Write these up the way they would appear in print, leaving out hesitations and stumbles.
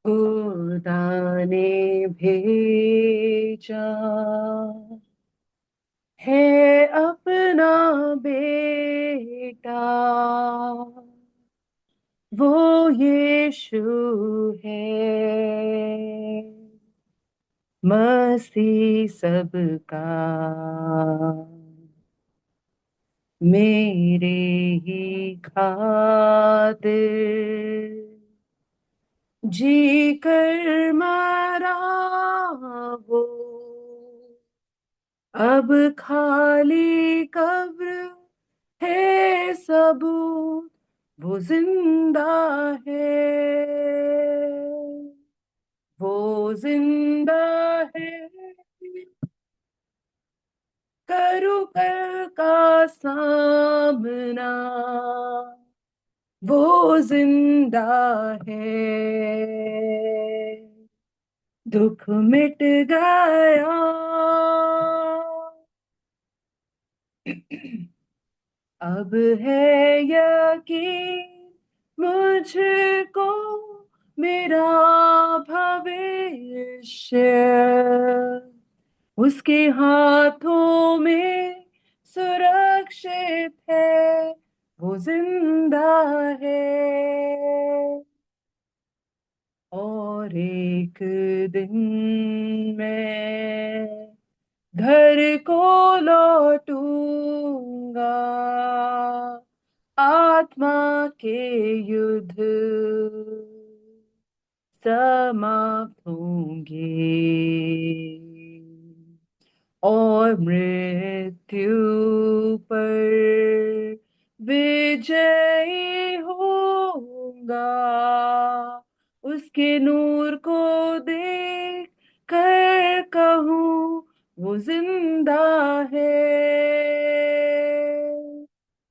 खुदा ने भेजा है अपना बेटा, वो यीशु है, मसीह सबका, मेरे ही खातिर जी कर मरा वो, अब खाली कब्र है सबूत, वो जिंदा है, वो जिंदा है। करूं कल का सामना, वो जिंदा है, दुख मिट गया। अब है यकीन मुझको, मेरा भविष्य उसके हाथों में सुरक्षित है, वो जिंदा है। और एक दिन मैं घर को लौटूंगा, आत्मा के युद्ध समाप्त होंगे, और मृत्यु पर विजयी होगा, उसके नूर को देख कर कहूँ, वो जिंदा है,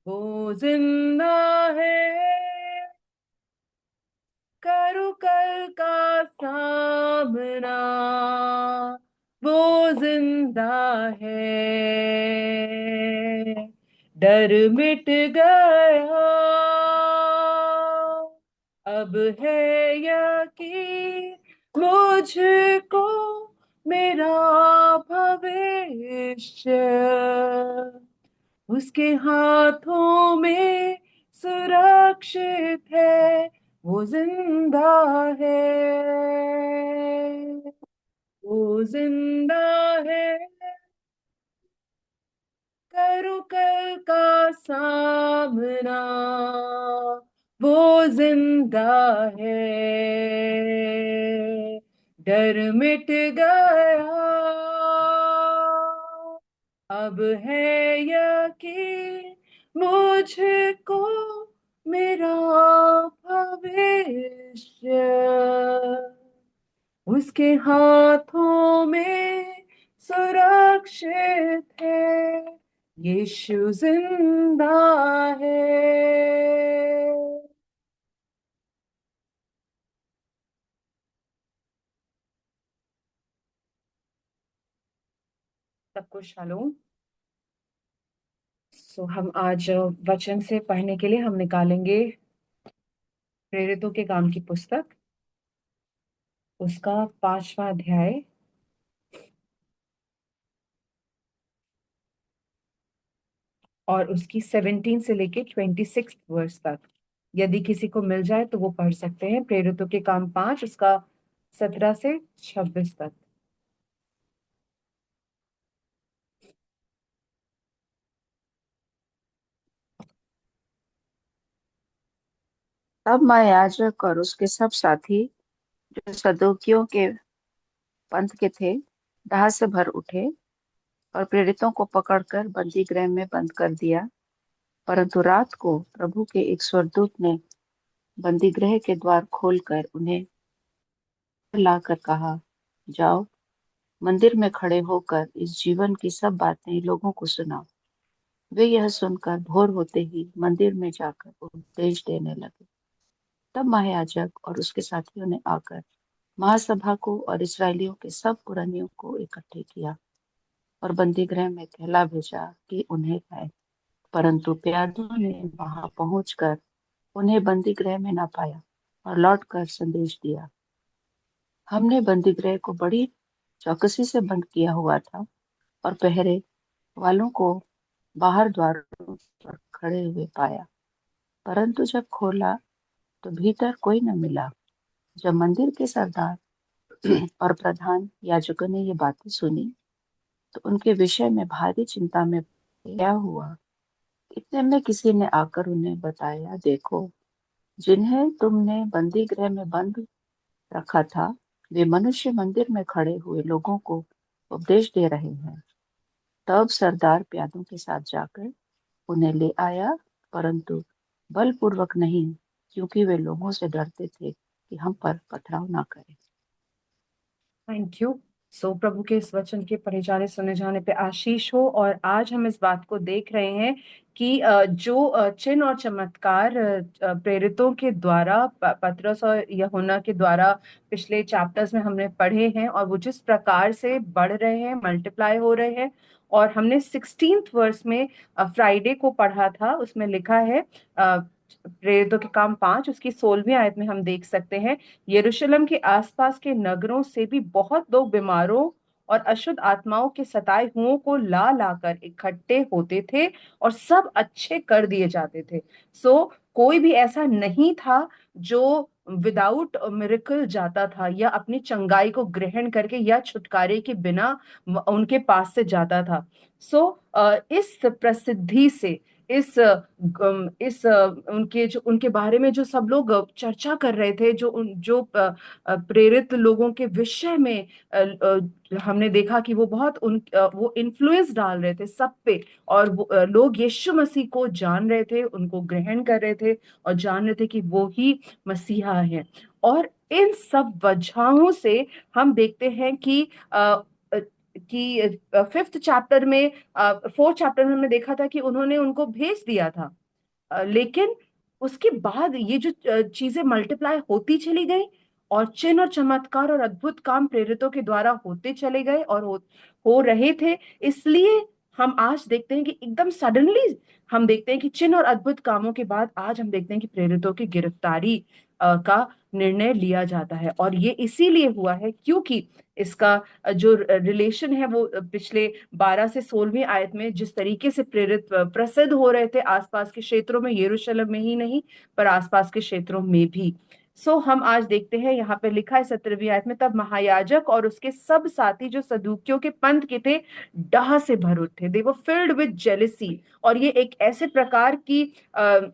वो जिंदा है। करो कल का सामना, वो जिंदा है, डर मिट गया। अब है यकीन मुझको, मेरा भविष्य उसके हाथों में सुरक्षित है, वो जिंदा है, वो जिंदा है। करो कल का सामना, वो जिंदा है, डर मिट गया। अब है यकीन मुझको, मेरा भविष्य उसके हाथों में सुरक्षित है, यीशु जिंदा है। सबको शालोम। हम आज वचन से पढ़ने के लिए हम निकालेंगे प्रेरितों के काम की पुस्तक, उसका 5वां अध्याय और उसकी 17 से लेके 26 वर्ष तक। यदि किसी को मिल जाए तो वो पढ़ सकते हैं। प्रेरितों के काम 5 उसका 17 से 26 तक। तब महायाजक और उसके सब साथी, जो सदूकियों के पंथ के थे, डाह से भर उठे और प्रेरितों को पकड़कर बंदी गृह में बंद कर दिया। परंतु रात को प्रभु के एक स्वर्गदूत ने बंदी गृह के द्वार खोलकर उन्हें लाकर कहा, जाओ, मंदिर में खड़े होकर इस जीवन की सब बातें लोगों को सुनाओ। वे यह सुनकर भोर होते ही मंदिर में जाकर उपदेश देने लगे। तब महायाजक और उसके साथियों ने आकर महासभा को और इसराइलियों के सब पुरनियों को इकट्ठे किया और बंदी गृह में कहला भेजा कि उन्हें लाए। परंतु प्यादों ने वहां पहुंचकर उन्हें बंदी गृह में न पाया और लौटकर संदेश दिया हमने बंदीगृह को बड़ी चौकसी से बंद किया हुआ था और पहरे वालों को बाहर द्वारों पर खड़े हुए पाया, परंतु जब खोला तो भीतर कोई न मिला। जब मंदिर के सरदार और प्रधान याजकों ने ये बातें सुनी तो उनके विषय में भारी चिंता में क्या हुआ। इतने में किसी ने आकर उन्हें बताया, देखो, जिन्हें तुमने बंदी गृह में बंद रखा था वे मनुष्य मंदिर में खड़े हुए लोगों को उपदेश दे रहे हैं। तब सरदार प्यादों के साथ जाकर उन्हें ले आया, परंतु बलपूर्वक नहीं, क्योंकि वे लोगों से डरते थे कि हम पर पथराव ना करें। Thank you. सो प्रभु के इस वचन के पढ़े जाने सुने जाने पे आशीष हो। और आज हम इस बात को देख रहे हैं कि जो चिन्ह और चमत्कार प्रेरितों के द्वारा पतरस और यूहन्ना के द्वारा पिछले चैप्टर्स में हमने पढ़े हैं, और वो जिस प्रकार से बढ़ रहे हैं, मल्टीप्लाई हो रहे हैं। और हमने 16th वर्स में फ्राइडे को पढ़ा था, उसमें लिखा है प्रेरितों के काम 5 उसकी 16वीं आयत में हम देख सकते हैं, यरूशलेम के आसपास के नगरों से भी बहुत लोग बीमारों और अशुद्ध आत्माओं के सताए हुओं को ला लाकर इकट्ठे होते थे और सब अच्छे कर दिए जाते थे। सो कोई भी ऐसा नहीं था जो विदाउट मिरेकल जाता था या अपनी चंगाई को ग्रहण करके या छुटकारे के बिना उनके पास से जाता था। सो इस प्रसिद्धि से उनके जो उनके बारे में जो सब लोग चर्चा कर रहे थे, प्रेरित लोगों के विषय में हमने देखा कि वो बहुत वो इन्फ्लुएंस डाल रहे थे सब पे। और लोग यीशु मसीह को जान रहे थे, उनको ग्रहण कर रहे थे और जान रहे थे कि वो ही मसीहा है। और इन सब वजहों से हम देखते हैं कि 5th चैप्टर में 4th चैप्टर में हमने देखा था कि उन्होंने उनको भेज दिया था। लेकिन उसके बाद ये जो चीजें मल्टीप्लाई होती चली गई और चिन्ह और चमत्कार और अद्भुत काम प्रेरितों के द्वारा होते चले गए और हो रहे थे। इसलिए हम आज देखते हैं कि एकदम सडनली हम देखते हैं कि चिन्ह और अद्भुत कामों के बाद आज हम देखते हैं कि प्रेरितों की गिरफ्तारी का निर्णय लिया जाता है। और ये इसीलिए हुआ है क्योंकि इसका जो रिलेशन है वो पिछले 12 से 16वीं आयत में जिस तरीके से प्रेरित प्रसिद्ध हो रहे थे आसपास के क्षेत्रों में, यरूशलेम में ही नहीं पर आसपास के क्षेत्रों में भी। सो हम आज देखते हैं यहाँ पे लिखा है 17वीं आयत में, तब महायाजक और उसके सब साथी जो सदूकियों के पंथ के थे डाह से भर उठे, दे वर फिल्ड विद जेलिसी। और ये एक ऐसे प्रकार की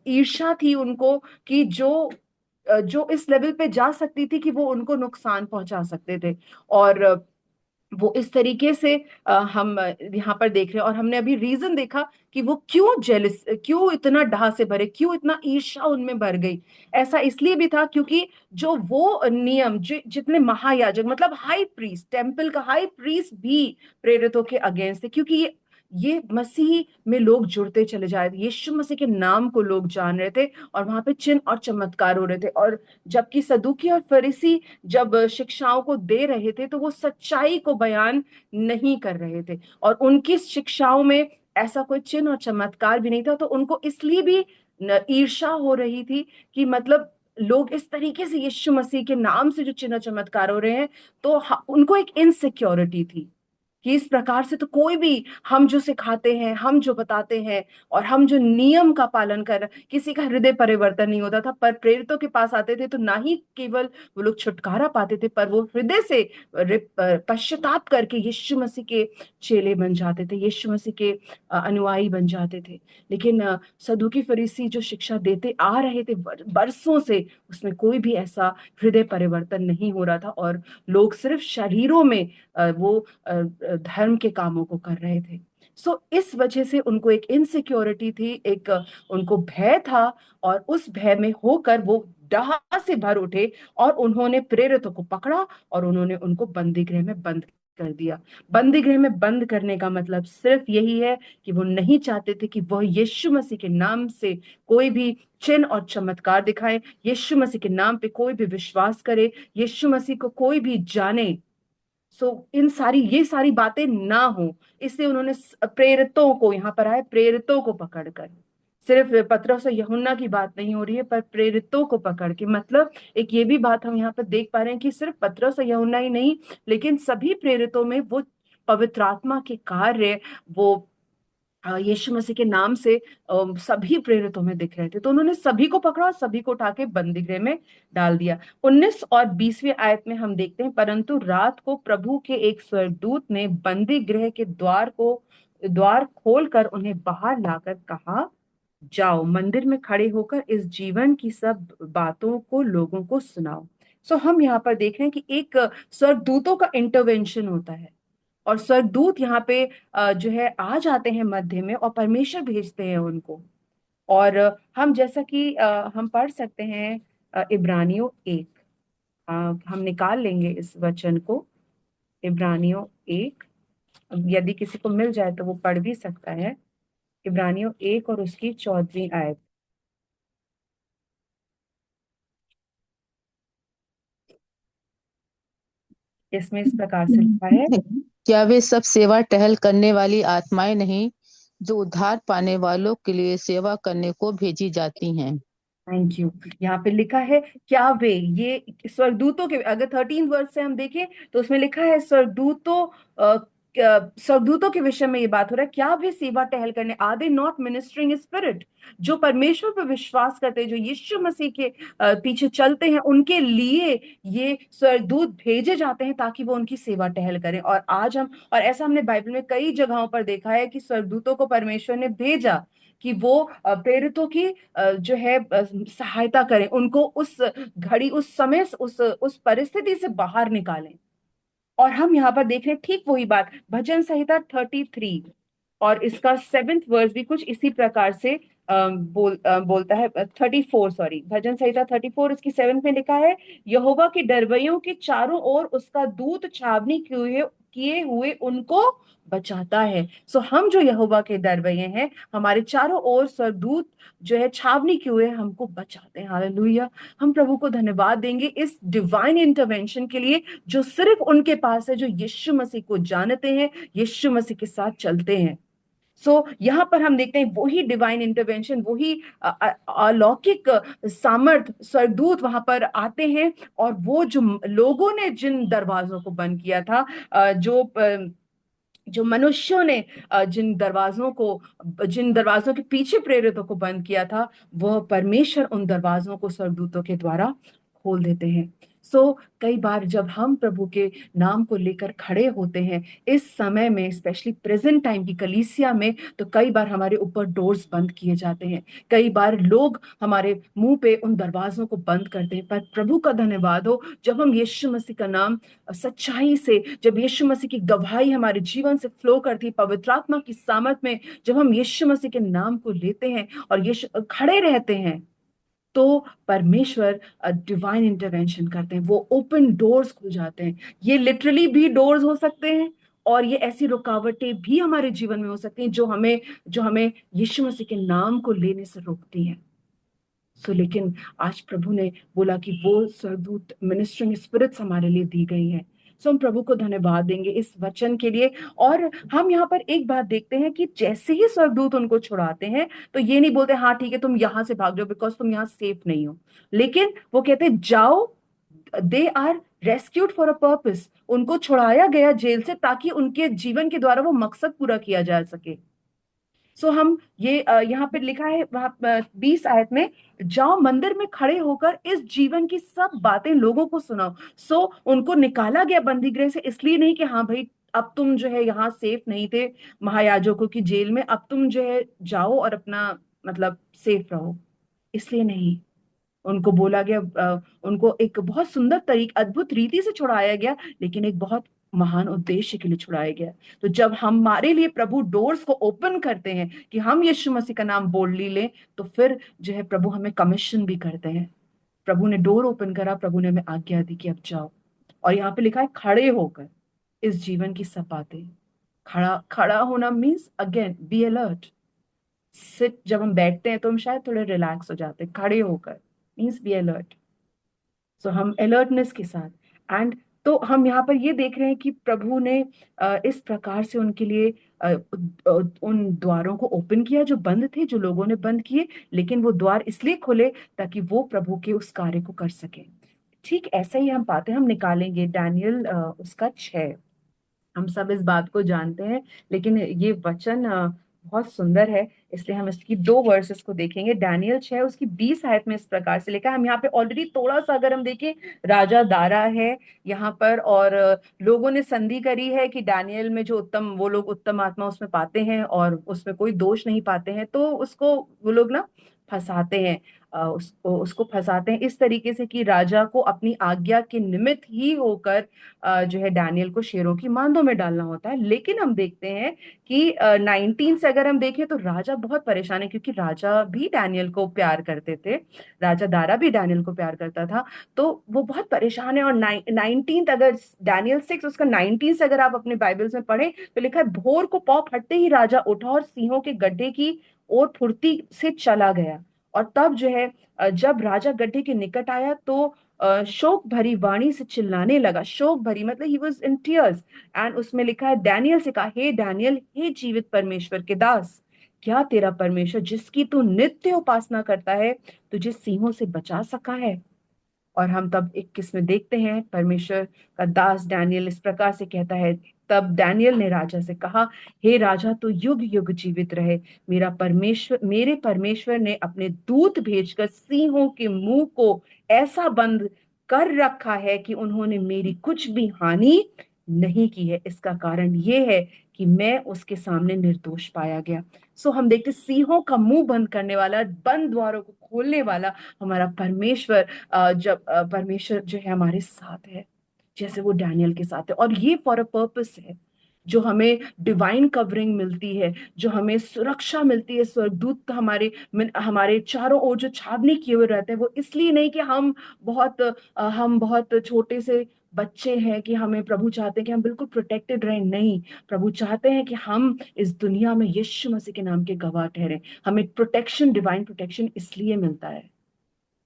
ईर्ष्या थी उनको कि जो इस लेवल पे जा सकती थी कि वो उनको नुकसान पहुंचा सकते थे। और वो इस तरीके से हम यहाँ पर देख रहे हैं। और हमने अभी रीजन देखा कि वो क्यों जेलिस, क्यों इतना डाह से भरे, क्यों इतना ईर्ष्या उनमें भर गई। ऐसा इसलिए भी था क्योंकि जो वो नियम जितने महायाजक मतलब हाई प्रीस्ट, टेम्पल का हाई प्रीस्ट भी प्रेरितों के अगेंस्ट थे, क्योंकि ये मसीह में लोग जुड़ते चले जा रहे थे, यीशु मसीह के नाम को लोग जान रहे थे और वहां पे चिन्ह और चमत्कार हो रहे थे। और जबकि सदूकी और फरीसी जब शिक्षाओं को दे रहे थे तो वो सच्चाई को बयान नहीं कर रहे थे, और उनकी शिक्षाओं में ऐसा कोई चिन्ह और चमत्कार भी नहीं था। तो उनको इसलिए भी ईर्ष्या हो रही थी कि मतलब लोग इस तरीके से यीशु मसीह के नाम से जो चिन्ह चमत्कार हो रहे हैं, तो उनको एक इनसिक्योरिटी थी कि इस प्रकार से तो कोई भी हम जो सिखाते हैं, हम जो बताते हैं और हम जो नियम का पालन कर रहे हैं, किसी का हृदय परिवर्तन नहीं होता था। पर प्रेरितों के पास आते थे तो ना ही केवल वो लोग छुटकारा पाते थे, पर वो हृदय से पश्चाताप करके यीशु मसीह के चेले बन जाते थे, यीशु मसीह के अनुयायी बन जाते थे। लेकिन सदूकी फरीसी जो शिक्षा देते आ रहे थे बरसों से, उसमें कोई भी ऐसा हृदय परिवर्तन नहीं हो रहा था और लोग सिर्फ शरीरों में वो धर्म के कामों को कर रहे थे। सो इस वजह से उनको एक इनसिक्योरिटी थी, एक उनको भय था। और उस भय में होकर वो डाह से भर उठे और उन्होंने प्रेरितों को पकड़ा और उन्होंने उनको बंदी गृह में बंद कर दिया। बंदी गृह में बंद करने का मतलब सिर्फ यही है कि वो नहीं चाहते थे कि वह यीशु मसीह के नाम से कोई भी चिन्ह और चमत्कार दिखाए, यीशु मसीह के नाम पे कोई भी विश्वास करे, यीशु मसीह को कोई भी जाने। ये सारी बातें ना हो, इसलिए उन्होंने प्रेरितों को, यहाँ पर आए प्रेरितों को पकड़कर सिर्फ पतरस और यूहन्ना की बात नहीं हो रही है, पर प्रेरितों को पकड़ के, मतलब एक ये भी बात हम यहाँ पर देख पा रहे हैं कि सिर्फ पतरस और यूहन्ना ही नहीं, लेकिन सभी प्रेरितों में वो पवित्र आत्मा के कार्य, वो यीशु मसीह के नाम से सभी प्रेरितों में दिख रहे थे। तो उन्होंने सभी को पकड़ा और सभी को उठा के बंदी गृह में डाल दिया। 19 और 20वें आयत में हम देखते हैं, परंतु रात को प्रभु के एक स्वर्गदूत ने बंदी गृह के द्वार खोलकर उन्हें बाहर लाकर कहा, जाओ मंदिर में खड़े होकर इस जीवन की सब बातों को लोगों को सुनाओ। सो हम यहाँ पर देख रहे हैं कि एक स्वर्गदूतों का इंटरवेंशन होता है, और स्वर्गदूत यहाँ पे जो है आ जाते हैं मध्य में, और परमेश्वर भेजते हैं उनको। और हम जैसा कि हम पढ़ सकते हैं इब्रानियों 1, हम निकाल लेंगे इस वचन को। इब्रानियों 1, यदि किसी को मिल जाए तो वो पढ़ भी सकता है। इब्रानियों 1 और उसकी 14वीं आयत। इसमें इस प्रकार से लिखा है। क्या वे सब सेवा टहल करने वाली आत्माएं नहीं, जो उद्धार पाने वालों के लिए सेवा करने को भेजी जाती हैं? Thank you. यहाँ पे लिखा है क्या वे, ये स्वर्गदूतों के, अगर 13 वर्ष से हम देखें तो उसमें लिखा है स्वर्गदूतों के विषय में ये बात हो रहा है, क्या वे सेवा टहल करने, are they not ministering spirit, जो परमेश्वर पर विश्वास करते हैं, जो यीशु मसीह के पीछे चलते हैं, उनके लिए ये स्वर्गदूत भेजे जाते हैं ताकि वो उनकी सेवा टहल करें। और आज हम, और ऐसा हमने बाइबल में कई जगहों पर देखा है कि स्वर्गदूतों को परमेश्वर ने भेजा कि वो प्रेरितों की जो है सहायता करें, उनको उस घड़ी, उस समय, उस परिस्थिति से बाहर निकालें। और हम यहाँ पर देख रहे हैं ठीक वही बात, भजन संहिता 33 और इसका 7th वर्स भी कुछ इसी प्रकार से बोलता है। 34, सॉरी, भजन संहिता 34 उसकी 7th में लिखा है, यहोवा की डरवैयों के चारों ओर उसका दूत छावनी किए हुए उनको बचाता है। सो हम जो यहोवा के डरवैये हैं, हमारे चारों ओर स्वर्गदूत जो है छावनी किए हुए हमको बचाते हैं। हालेलुया। हम प्रभु को धन्यवाद देंगे इस डिवाइन इंटरवेंशन के लिए, जो सिर्फ उनके पास है, जो यीशु मसीह को जानते हैं, यीशु मसीह के साथ चलते हैं। यहाँ पर हम देखते हैं वही डिवाइन इंटरवेंशन, वही अलौकिक सामर्थ, स्वर्गदूत वहां पर आते हैं, और वो जो लोगों ने जिन दरवाजों को बंद किया था, जो मनुष्यों ने जिन दरवाजों के पीछे प्रेरितों को बंद किया था, वह परमेश्वर उन दरवाजों को स्वर्गदूतों के द्वारा खोल देते हैं। कई बार जब हम प्रभु के नाम को लेकर खड़े होते हैं इस समय में, स्पेशली प्रेजेंट टाइम की कलीसिया में, तो कई बार हमारे ऊपर डोर्स बंद किए जाते हैं। कई बार लोग हमारे मुंह पे उन दरवाजों को बंद करते हैं, पर प्रभु का धन्यवाद हो, जब हम यीशु मसीह का नाम सच्चाई से, जब यीशु मसीह की गवाही हमारे जीवन से फ्लो करती है, पवित्र आत्मा की सामर्थ में, जब हम यीशु मसीह के नाम को लेते हैं और यीशु खड़े रहते हैं, तो परमेश्वर डिवाइन इंटरवेंशन करते हैं, वो ओपन डोर्स खुल जाते हैं। ये लिटरली भी डोर्स हो सकते हैं, और ये ऐसी रुकावटें भी हमारे जीवन में हो सकती हैं जो हमें यीशु मसीह के नाम को लेने से रोकती हैं। लेकिन आज प्रभु ने बोला कि वो स्वर्गदूत मिनिस्ट्रिंग स्पिरिट्स हमारे लिए दी गई हैं। हम प्रभु को धन्यवाद देंगे इस वचन के लिए। और हम यहाँ पर एक बात देखते हैं कि जैसे ही स्वर्गदूत उनको छुड़ाते हैं, तो ये नहीं बोलते हाँ ठीक है तुम यहां से भाग जाओ बिकॉज तुम यहाँ सेफ नहीं हो, लेकिन वो कहते हैं जाओ, they are rescued for a purpose, उनको छुड़ाया गया जेल से ताकि उनके जीवन के द्वारा वो मकसद पूरा किया जा सके। हम ये यहाँ पे लिखा है वहां 20 आयत में, जाओ मंदिर में खड़े होकर इस जीवन की सब बातें लोगों को सुनाओ। उनको निकाला गया बंदी गृह से इसलिए नहीं कि हाँ भाई अब तुम जो है यहाँ सेफ नहीं थे महायाजकों की जेल में, अब तुम जो है जाओ और अपना मतलब सेफ रहो, इसलिए नहीं। उनको बोला गया, उनको एक बहुत सुंदर अद्भुत रीति से छुड़ाया गया, लेकिन एक बहुत महान उद्देश्य के लिए छुड़ाया गया। तो जब हमारे लिए प्रभु डोर्स को ओपन करते हैं कि हम यीशु मसीह का नाम बोल्डली लें, तो फिर जो है प्रभु हमें कमीशन भी करते हैं। प्रभु ने डोर ओपन करा, प्रभु ने हमें आज्ञा दी कि अब जाओ। और यहाँ पे लिखा है खड़े होकर इस जीवन की सब बातें। खड़ा खड़ा होना means again be alert. Sit, जब हम बैठते हैं तो हम शायद थोड़े रिलैक्स हो जाते हैं, खड़े होकर मीन्स बी अलर्ट। हम अलर्टनेस के साथ, एंड तो हम यहाँ पर ये देख रहे हैं कि प्रभु ने इस प्रकार से उनके लिए उन द्वारों को ओपन किया जो बंद थे, जो लोगों ने बंद किए, लेकिन वो द्वार इसलिए खुले ताकि वो प्रभु के उस कार्य को कर सके। ठीक ऐसा ही हम पाते हैं, हम निकालेंगे दानियल उसका 6। हम सब इस बात को जानते हैं, लेकिन ये वचन बहुत सुंदर है, इसलिए हम इसकी 2 वर्सेस को देखेंगे। डैनियल 6 उसकी 20 आयत में इस प्रकार से लिखा है। हम यहाँ पे ऑलरेडी थोड़ा सा अगर हम देखें, राजा दारा है यहाँ पर, और लोगों ने संधि करी है कि डैनियल में जो उत्तम, वो लोग उत्तम आत्मा उसमें पाते हैं और उसमें कोई दोष नहीं पाते हैं, तो उसको वो लोग ना फंसाते हैं। उसको उसको फंसाते हैं इस तरीके से कि राजा को अपनी आज्ञा के निमित्त ही होकर जो है डैनियल को शेरों की मांदों में डालना होता है। लेकिन हम देखते हैं कि 19 से अगर हम देखें तो राजा बहुत परेशान है, क्योंकि राजा भी डैनियल को प्यार करते थे, राजा दारा भी डैनियल को प्यार करता था। तो वो बहुत परेशान है। और 19 अगर डैनियल 6 उसका 19 से अगर आप अपने बाइबल्स में पढ़ें तो लिखा है, भोर को पौ फटते ही राजा उठा और सिंहों के गड्ढे की ओर फुर्ती से चला गया। और तब जो है जब राजा गड्ढे के निकट आया तो शोक भरी वाणी से चिल्लाने लगा। शोक भरी मतलब he was in tears. And उसमें लिखा है, डैनियल से कहा, हे डैनियल, हे जीवित परमेश्वर के दास, क्या तेरा परमेश्वर जिसकी तू नित्य उपासना करता है तुझे सिंहों से बचा सका है? और हम तब 21 में देखते हैं, परमेश्वर का दास डैनियल इस प्रकार से कहता है, तब डैनियल ने राजा से कहा, हे राजा, तू युग युग जीवित रहे। मेरे परमेश्वर ने अपने दूत भेजकर सिंहों के मुंह को ऐसा बंद कर रखा है कि उन्होंने मेरी कुछ भी हानि नहीं की है। इसका कारण ये है कि मैं उसके सामने निर्दोष पाया गया। सो हम देखते सिंहों का मुंह बंद करने वाला, बंद द्वारों को खोलने वाला हमारा परमेश्वर, जब परमेश्वर जो है हमारे साथ है, जैसे वो डैनियल के साथ है, और ये फॉर अ पर्पस है। जो हमें डिवाइन कवरिंग मिलती है, जो हमें सुरक्षा मिलती है, स्वर्गदूत हमारे चारों ओर जो छावनी किए हुए रहते हैं, वो इसलिए नहीं कि हम बहुत छोटे से बच्चे हैं कि हमें प्रभु चाहते हैं कि हम बिल्कुल प्रोटेक्टेड रहें। नहीं, प्रभु चाहते हैं कि हम इस दुनिया में यीशु मसीह के नाम के गवाह ठहरें। हमें प्रोटेक्शन, डिवाइन प्रोटेक्शन इसलिए मिलता है,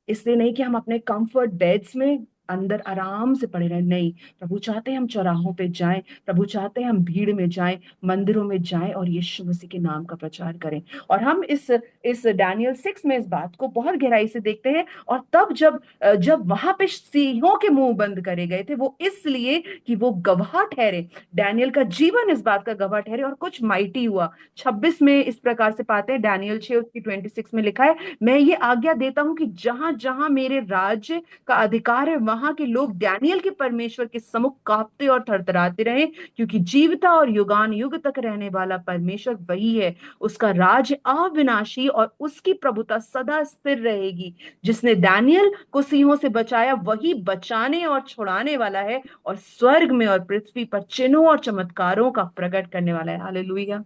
इसलिए नहीं कि हम अपने कंफर्ट बेड्स में अंदर आराम से पड़े रहें। नहीं, प्रभु चाहते हैं हम चौराहों पे जाएं, प्रभु चाहते हैं हम भीड़ में जाएं, मंदिरों में जाएं और यीशु मसीह के नाम का प्रचार करें। और हम इस डैनियल 6 में इस बात को बहुत गहराई से देखते हैं। और तब जब वहां पे सिंहों के मुंह बंद करे गए थे, वो इसलिए कि वो गवाह ठहरे, डैनियल का जीवन इस बात का गवाह ठहरे, और कुछ माइटी हुआ। 26 में इस प्रकार से पाते हैं, डैनियल 6 उसकी 26 में लिखा है, मैं ये आज्ञा देता हूं कि जहां जहां मेरे राज्य का अधिकार है वहां के लोग डैनियल के परमेश्वर के सम्मुख कांपते और थरथराते रहें, क्योंकि जीवता और युगान युग तक रहने वाला परमेश्वर वही है। उसका राज्य अविनाशी और उसकी प्रभुता सदा स्थिर रहेगी। जिसने डैनियल को सिंहों से बचाया वही बचाने और छुड़ाने वाला है, और स्वर्ग में और पृथ्वी पर चिन्हों और चमत्कारों का प्रकट करने वाला है। हालेलुया।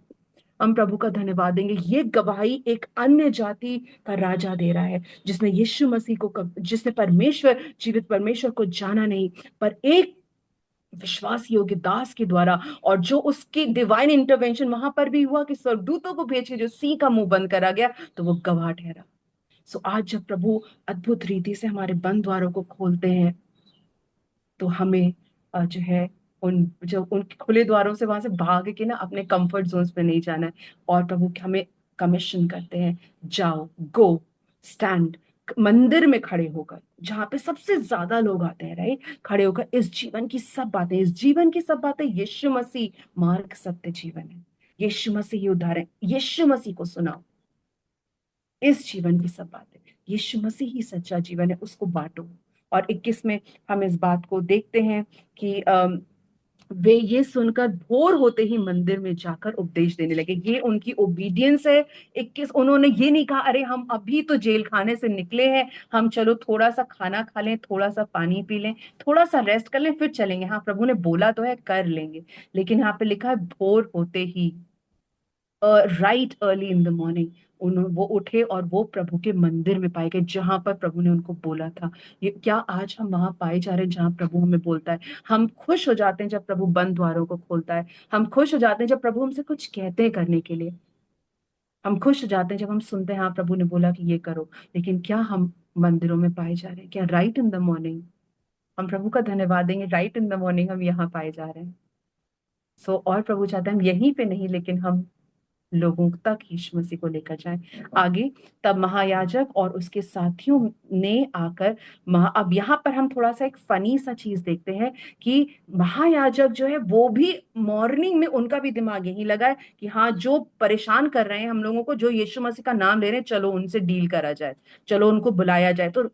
हम प्रभु का धन्यवाद देंगे। ये गवाही एक अन्य जाति का राजा दे रहा है, जिसने यीशु मसीह को जिसने परमेश्वर, जीवित परमेश्वर को जाना नहीं, पर एक विश्वास योग्य दास के द्वारा, और जो उसकी डिवाइन इंटरवेंशन वहां पर भी हुआ कि स्वर्गदूतों को भेज के जो सी का मुंह बंद करा गया, तो वो गवाह ठहरा। सो आज जब प्रभु अद्भुत रीति से हमारे बंद द्वारों को खोलते हैं, तो हमें जो है उन खुले द्वारों से वहां से भाग के ना अपने कंफर्ट जोन्स में नहीं जाना है। और प्रभु हमें कमीशन करते हैं, जाओ, गो, स्टैंड, मंदिर में खड़े होकर, जहां पे सबसे ज्यादा लोग आते हैं, राइट, खड़े होकर इस जीवन की सब बातें यीशु मसीह मार्ग, सत्य, जीवन है। यीशु मसीह ही उद्धार है। यीशु मसीह को सुनाओ, इस जीवन की सब बातें, यीशु मसीह ही सच्चा जीवन है, उसको बांटो। और 21 में हम इस बात को देखते हैं कि वे ये सुनकर भोर होते ही मंदिर में जाकर उपदेश देने लगे। ये उनकी ओबीडियंस है। 21, उन्होंने ये नहीं कहा, अरे हम अभी तो जेल खाने से निकले हैं, हम चलो थोड़ा सा खाना खा लें, थोड़ा सा पानी पी लें, थोड़ा सा रेस्ट कर लें, फिर चलेंगे। हाँ, प्रभु ने बोला तो है, कर लेंगे। लेकिन यहाँ पे लिखा है, भोर होते ही, right early in the morning, वो उठे और वो प्रभु के मंदिर में पाए गए, जहां पर प्रभु ने उनको बोला था। ये क्या आज हम वहां पाए जा रहे हैं जहां प्रभु हमें बोलता है? हम खुश हो जाते हैं जब प्रभु बंद द्वारों को खोलता है। हम खुश हो जाते हैं जब प्रभु हमसे कुछ कहते हैं करने के लिए। हम खुश हो जाते हैं जब हम सुनते हैं, हाँ प्रभु ने बोला कि ये करो। लेकिन क्या हम मंदिरों में पाए जा रहे हैं? क्या राइट इन द मॉर्निंग हम प्रभु का धन्यवाद देंगे, राइट इन द मॉर्निंग हम यहाँ पाए जा रहे हैं। और प्रभु चाहते हैं हम यहीं पे नहीं, लेकिन हम लोगों तक यीशु मसीह को लेकर जाएं। आगे, तब महायाजक और उसके साथियों ने आकर अब यहाँ पर हम थोड़ा सा एक फनी सा चीज देखते हैं कि महायाजक जो है वो भी मॉर्निंग में उनका भी दिमाग यही लगा है कि हाँ, जो परेशान कर रहे हैं हम लोगों को, जो यीशु मसीह का नाम ले रहे हैं, चलो उनसे डील करा जाए, चलो उनको बुलाया जाए। तो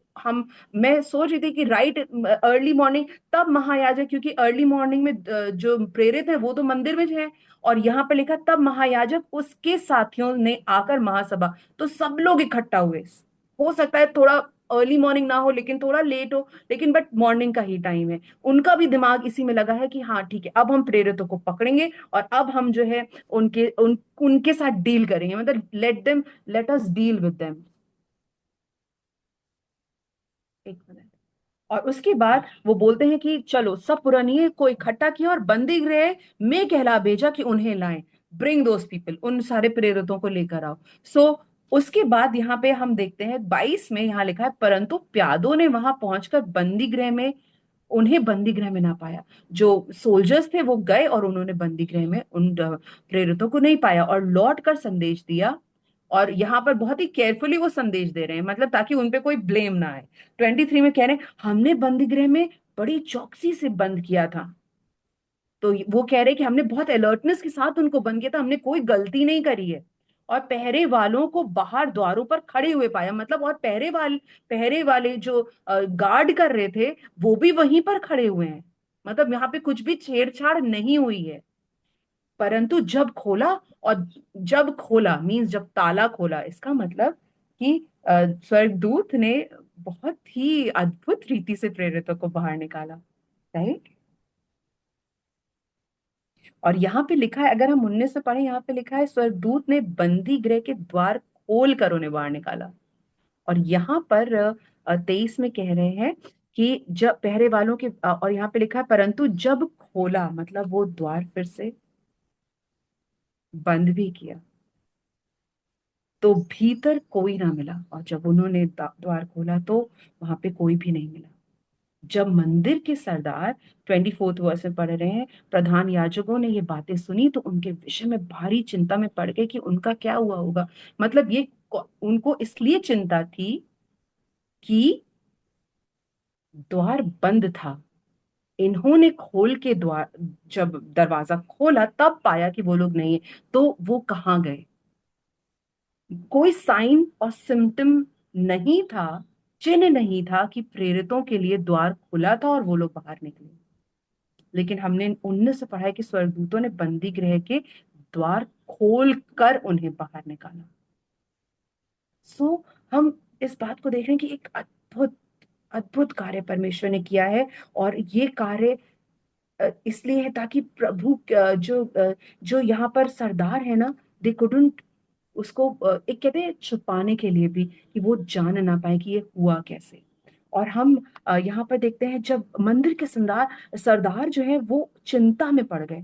मैं सोच रही थी कि राइट अर्ली मॉर्निंग, तब महायाजक, क्योंकि अर्ली मॉर्निंग में जो प्रेरित है वो तो मंदिर में है, और यहाँ पे लिखा तब महायाजक उसके साथियों ने आकर महासभा, तो सब लोग इकट्ठा हुए। हो सकता है थोड़ा अर्ली मॉर्निंग ना हो, लेकिन थोड़ा लेट हो, लेकिन बट मॉर्निंग का ही टाइम है। उनका भी दिमाग इसी में लगा है कि हाँ ठीक है, अब हम प्रेरितों को पकड़ेंगे और अब हम जो है उनके साथ डील करेंगे, मतलब let us deal with them. एक मिनट। और उसके बाद वो बोलते हैं कि चलो सब पुरानियों को इकट्ठा किया और बंदी गृह में कहला भेजा कि उन्हें लाएं, ब्रिंग दोस पीपल, उन सारे प्रेरितों को लेकर आओ। उसके बाद यहाँ पे हम देखते हैं 22 में, यहाँ लिखा है परंतु प्यादों ने वहां पहुंचकर बंदी गृह में, उन्हें बंदी गृह में ना पाया। जो सोल्जर्स थे वो गए और उन्होंने बंदी गृह में उन प्रेरितों को नहीं पाया, और लौट कर संदेश दिया। और यहाँ पर बहुत ही केयरफुली वो संदेश दे रहे हैं, मतलब ताकि उनपे कोई ब्लेम ना आए। 23 में कह रहे हैं हमने बंदी गृह में बड़ी चौकसी से बंद किया था। तो वो कह रहे हैं कि हमने बहुत अलर्टनेस के साथ उनको बंद किया था, हमने कोई गलती नहीं करी है। और पहरे वालों को बाहर द्वारों पर खड़े हुए पाया, मतलब और पहरे वाले जो गार्ड कर रहे थे वो भी वहीं पर खड़े हुए हैं, मतलब यहाँ पे कुछ भी छेड़छाड़ नहीं हुई है। परंतु जब खोला, और जब खोला मीन्स जब ताला खोला, इसका मतलब कि स्वर्गदूत ने बहुत ही अद्भुत रीति से प्रेरितों को बाहर निकाला, राइट। और यहाँ पे लिखा है, अगर हम 19 से पढ़े, यहाँ पे लिखा है स्वर्गदूत ने बंदी गृह के द्वार खोल कर उन्हें बाहर निकाला। और यहाँ पर 23 में कह रहे हैं कि जब पहरे वालों के और यहाँ पे लिखा है परंतु जब खोला, मतलब वो द्वार फिर से बंद भी किया तो भीतर कोई ना मिला, और जब उन्होंने द्वार खोला तो वहां पे कोई भी नहीं मिला। जब मंदिर के सरदार, 24th वर्ष में पढ़ रहे हैं, प्रधान याजकों ने ये बातें सुनी तो उनके विषय में भारी चिंता में पड़ गए कि उनका क्या हुआ होगा। मतलब ये उनको इसलिए चिंता थी कि द्वार बंद था। इन्होंने खोल के द्वार, जब दरवाजा खोला तब पाया कि वो लोग नहीं है, तो वो कहाँ गए। कोई साइन और सिम्टम नहीं था, चिन्ह नहीं था कि प्रेरितों के लिए द्वार खुला था और वो लोग बाहर निकले। लेकिन हमने 19 से पढ़ा है कि स्वर्गदूतों ने बंदी गृह के द्वार खोल कर उन्हें बाहर निकाला। हम इस बात को देख रहे हैं कि एक अद्भुत अद्भुत कार्य परमेश्वर ने किया है। और ये कार्य इसलिए है ताकि प्रभु जो यहाँ पर सरदार है ना, दे कुडंट उसको एक कहते हैं छुपाने के लिए भी, कि वो जान ना पाए कि ये हुआ कैसे। और हम यहाँ पर देखते हैं जब मंदिर के सरदार सरदार जो है वो चिंता में पड़ गए।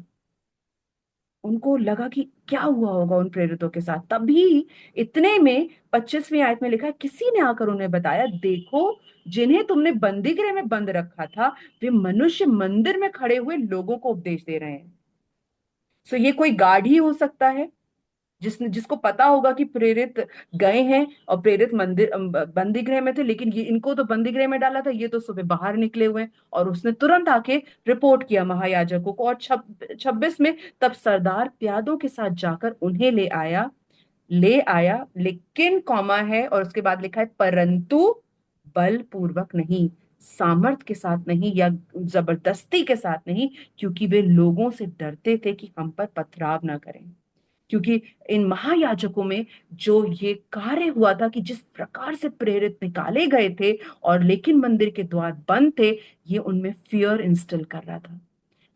उनको लगा कि क्या हुआ होगा उन प्रेरितों के साथ। तभी इतने में 25वीं आयत में लिखा है, किसी ने आकर उन्हें बताया, देखो जिन्हें तुमने बंदी गृह में बंद रखा था वे मनुष्य मंदिर में खड़े हुए लोगों को उपदेश दे रहे हैं। ये कोई गार्ड ही हो सकता है जिसको पता होगा कि प्रेरित गए हैं, और प्रेरित मंदिर बंदी गृह में थे, लेकिन ये इनको तो बंदी गृह में डाला था, ये तो सुबह बाहर निकले हुए हैं। और उसने तुरंत आके रिपोर्ट किया महायाजकों को। और 26 में, तब सरदार प्यादों के साथ जाकर उन्हें ले आया, लेकिन कॉमा है और उसके बाद लिखा है परंतु बलपूर्वक नहीं, सामर्थ के साथ नहीं, या जबरदस्ती के साथ नहीं, क्योंकि वे लोगों से डरते थे कि हम पर पथराव ना करें। क्योंकि इन महायाजकों में जो ये कार्य हुआ था कि जिस प्रकार से प्रेरित निकाले गए थे, और लेकिन मंदिर के द्वार बंद थे, ये उनमें फियर इंस्टिल कर रहा था।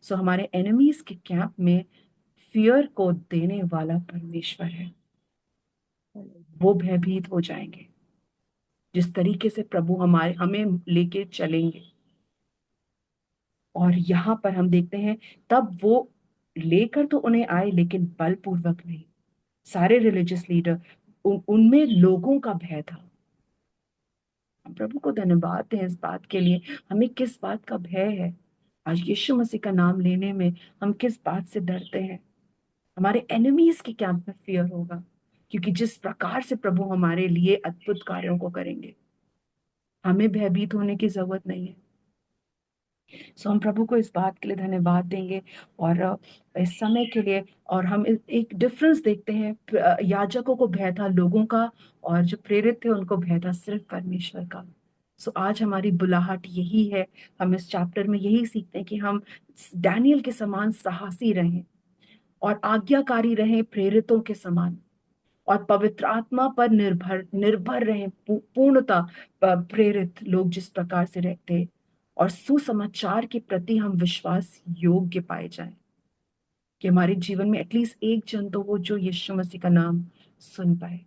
हमारे एनिमीज के कैंप में फियर को देने वाला परमेश्वर है। वो भयभीत हो जाएंगे जिस तरीके से प्रभु हमें लेके चलेंगे। और यहाँ पर हम देखते हैं तब वो लेकर तो उन्हें आए, लेकिन बलपूर्वक नहीं। सारे रिलीजियस लीडर, उनमें लोगों का भय था। हम प्रभु को धन्यवाद दें इस बात के लिए। हमें किस बात का भय है? आज यीशु मसीह का नाम लेने में हम किस बात से डरते हैं? हमारे एनिमीज के कैंप में फियर होगा, क्योंकि जिस प्रकार से प्रभु हमारे लिए अद्भुत कार्यों को करेंगे, हमें भयभीत होने की जरूरत नहीं है। सो हम प्रभु को इस बात के लिए धन्यवाद देंगे, और इस समय के लिए। और हम एक डिफरेंस देखते हैं, याजकों को भय था लोगों का, और जो प्रेरित थे उनको भय था सिर्फ परमेश्वर का। सो आज हमारी बुलाहट यही है, हम इस चैप्टर में यही सीखते हैं कि हम डैनियल के समान साहसी रहें और आज्ञाकारी रहें, प्रेरितों के समान, और पवित्र आत्मा पर निर्भर निर्भर रहें, पूर्णता प्रेरित लोग जिस प्रकार से रहते, और सुसमाचार के प्रति हम विश्वास योग्य पाए जाएं, कि हमारे जीवन में एटलीस्ट एक जन तो हो जो यीशु मसीह का नाम सुन पाए।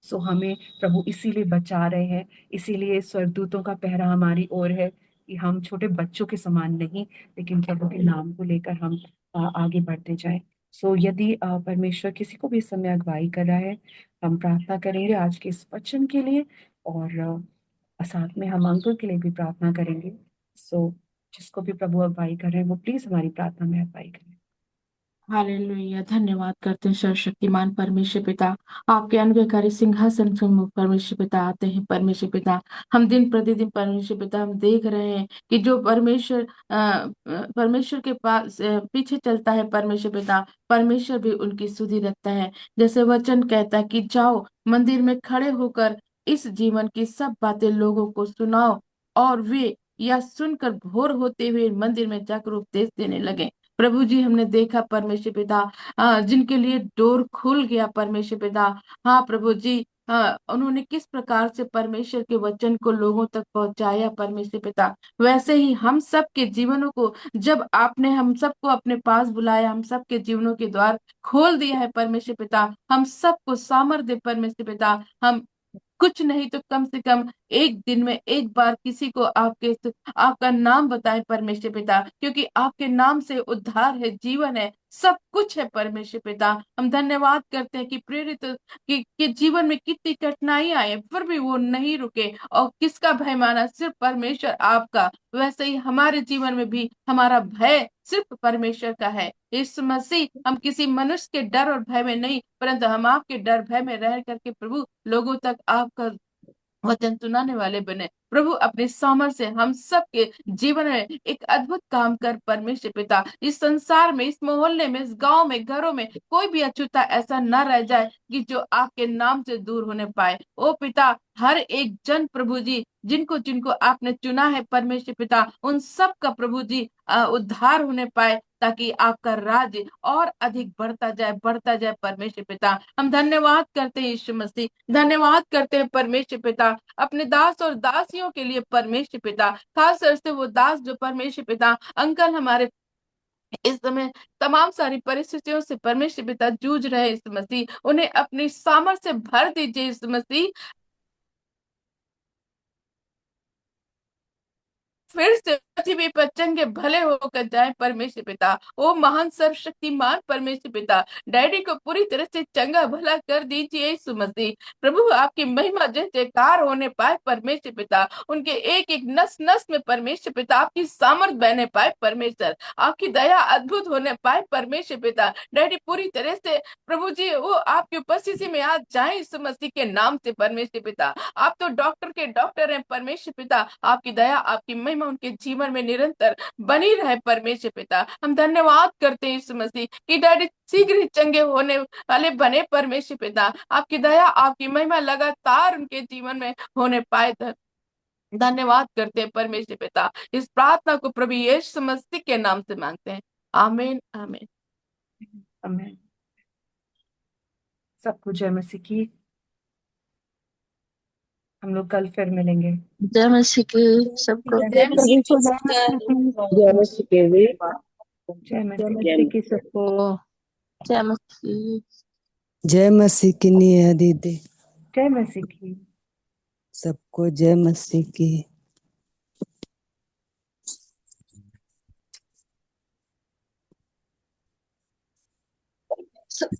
सो हमें प्रभु इसीलिए बचा रहे हैं, इसीलिए स्वर्गदूतों का पहरा हमारी ओर है, कि हम छोटे बच्चों के समान नहीं, लेकिन प्रभु के नाम को लेकर हम आगे बढ़ते जाएं। सो यदि परमेश्वर किसी को भी इस समय अगुवाई कर रहा है, हम प्रार्थना करेंगे आज के इस वचन के लिए, और साथ में हम अंकुर के लिए भी प्रार्थना करेंगे। सो जिसको भी प्रभु अगुवाई कर रहे हैं वो प्लीज हमारी प्रार्थना में अगुवाई करें। हालेलुया। धन्यवाद करते हैं सर्वशक्तिमान परमेश्वर पिता, आपके अनव्यकारी सिंहासन सम्मुख परमेश्वर पिता आते हैं। परमेश्वर पिता, हम दिन प्रतिदिन परमेश्वर पिता हम देख रहे हैं कि जो परमेश्वर के पास पीछे चलता है परमेश्वर पिता, परमेश्वर भी उनकी सुधि रखता है। जैसे वचन कहता है कि जाओ मंदिर में खड़े होकर इस जीवन की सब बातें लोगों को सुनाओ, और वे या सुनकर भोर होते हुए मंदिर में जाकर उपदेश देने लगे। प्रभु जी, हमने देखा परमेश्वर पिता, जिनके लिए डोर खुल गया परमेश्वर पिता। हाँ प्रभु जी, उन्होंने किस प्रकार से परमेश्वर के वचन को लोगों तक पहुंचाया परमेश्वर पिता। वैसे ही हम सब के जीवनों को, जब आपने हम सबको अपने पास बुलाया, हम सब के जीवनों के द्वार खोल दिया है परमेश्वर पिता, हम सबको सामर्थ्य दे परमेश्वर पिता। हम कुछ नहीं तो कम से कम एक दिन में एक बार किसी को आपका नाम बताएं परमेश्वर पिता, क्योंकि आपके नाम से उद्धार है, जीवन है, सब कुछ है परमेश्वर पिता। हम धन्यवाद करते हैं कि प्रेरित के जीवन में कितनी कठिनाई आए फिर भी वो नहीं रुके, और किसका भय माना? सिर्फ परमेश्वर आपका। वैसे ही हमारे जीवन में भी हमारा भय सिर्फ परमेश्वर का है। यीशु मसीह, हम किसी मनुष्य के डर और भय में नहीं, परंतु हम आपके डर भय में रह करके प्रभु लोगों तक आपका वचन सुनाने वाले बने। प्रभु अपने सामर्थ्य से हम सबके जीवन में एक अद्भुत काम कर परमेश्वर पिता। इस संसार में, इस मोहल्ले में, इस गांव में, घरों में कोई भी अछूता ऐसा न रह जाए कि जो आपके नाम से दूर होने पाए। ओ पिता, हर एक जन प्रभु जी, जिनको जिनको आपने चुना है परमेश्वर पिता, उन सब का प्रभु जी उद्धार होने पाए, ताकि आपका राज्य और अधिक बढ़ता जाए परमेश्वर पिता। हम धन्यवाद करते हैं यीशु मसीह, धन्यवाद करते हैं परमेश्वर पिता अपने दास और दासियों के लिए परमेश्वर पिता। खास तौर से वो दास जो परमेश्वर पिता अंकल हमारे इस समय तमाम सारी परिस्थितियों से परमेश्वर पिता जूझ रहे हैं, इस मसीह उन्हें अपनी सामर्थ्य से भर दीजिए इस मसीह। फिर से पृथ्वी पर चंगे भले होकर जाए परमेश्वर पिता। ओ महान सर्वशक्तिमान परमेश्वर पिता, डैडी को पूरी तरह से चंगा भला कर दीजिए यीशु मसीह। प्रभु, आपकी महिमा जय जयकार होने पाए परमेश्वर पिता। उनके एक एक नस नस में परमेश्वर पिता आपकी सामर्थ बहने पाए परमेश्वर, आपकी दया अद्भुत होने पाए परमेश्वर पिता। डैडी पूरी तरह से प्रभु जी वो आपकी उपस्थिति में आज जाए यीशु मसीह के नाम से परमेश्वर पिता। आप तो डॉक्टर के डॉक्टर हैं परमेश्वर पिता, आपकी दया आपकी महिमा उनके जीवन में निरंतर बनी रहे परमेश्वर पिता। हम धन्यवाद करते हैं यीशु मसीह कि डैडी शीघ्र ही चंगे होने वाले बने परमेश्वर पिता। आपकी दया आपकी महिमा लगातार उनके जीवन में होने पाए। धन्यवाद करते हैं परमेश्वर पिता। इस प्रार्थना को प्रभु यीशु मसीह के नाम से मांगते हैं, आमीन आमीन। आमीन। सबको जय मसीह की। हम लोग कल फिर मिलेंगे। जय मसीह की सबको। जय मसीह की। जय मसीह की भी। जय जय मसीह की। मसीह की सबको। जय मसीह। जय मसीह की निया दीदी, जय मसीह की। सबको जय मसीह की। सब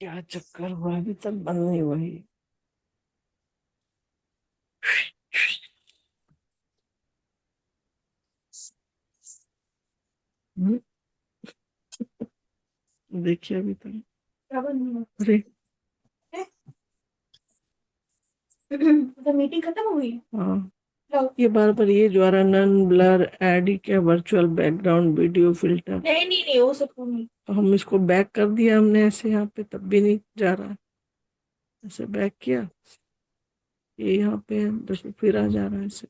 क्या चक्कर हुआ, अभी तक बंद नहीं हुआ ये। हम्म, देखिए अभी तक क्या बन रहा अरे है? तो मीटिंग खत्म हो गई? हाँ, लो। ये बार बार ये द्वारा नन ब्लर ऐड ही क्या वर्चुअल बैकग्राउंड वीडियो फिल्टर। नहीं नहीं नहीं, वो सब नहीं। हम इसको बैक कर दिया हमने ऐसे यहाँ पे, तब भी नहीं जा रहा। ऐसे बैक किया, ये यहाँ पे है, देखो फिर आ जा रहा है ऐसे।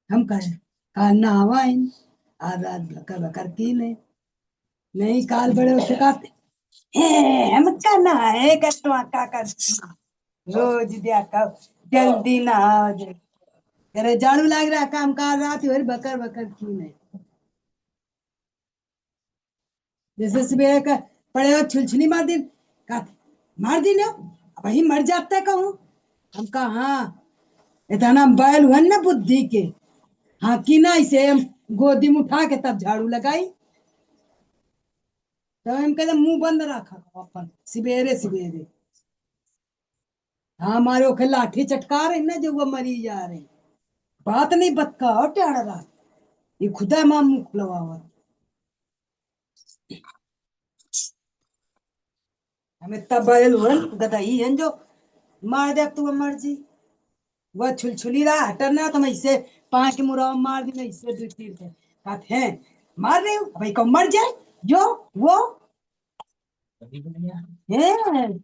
हम काल नहावा इन आज रात बकर बकर की नहीं काल बड़े उठे काते हम का नहाए कटवा का कर रोज दिया का जल्दी नहा जे करे झाड़ू लाग रहा काम काल रात और बकर बकर की नहीं जैसे सवेरे का पड़े हो छुलछुली मार दिन का मार दिन अब ही मर जाता है कहूँ हम कहा हाँ इतना बैल हुआ ना बुद्धि के हाँ कि ना इसे हम गोदी में उठा के तब झाड़ू लगाई तो हम कहते मुंह बंद रखा अपन सवेरे सवेरे हाँ हमारे ओखे लाठी चटका रहे ना जो वो मरी जा रहे बात नहीं बतका और टेढ़ रहा ये खुदा मां मुंह खुलवावा हमें तब बैल हुआ गदही है जो मार दे तू मर्जी वह छुलछुली रहा हटना तो मैं इसे 5 के मुराव मार दी मैं इसे 2 तीर थे कहते हैं मार रहे हो भाई को मर जाए जो वो है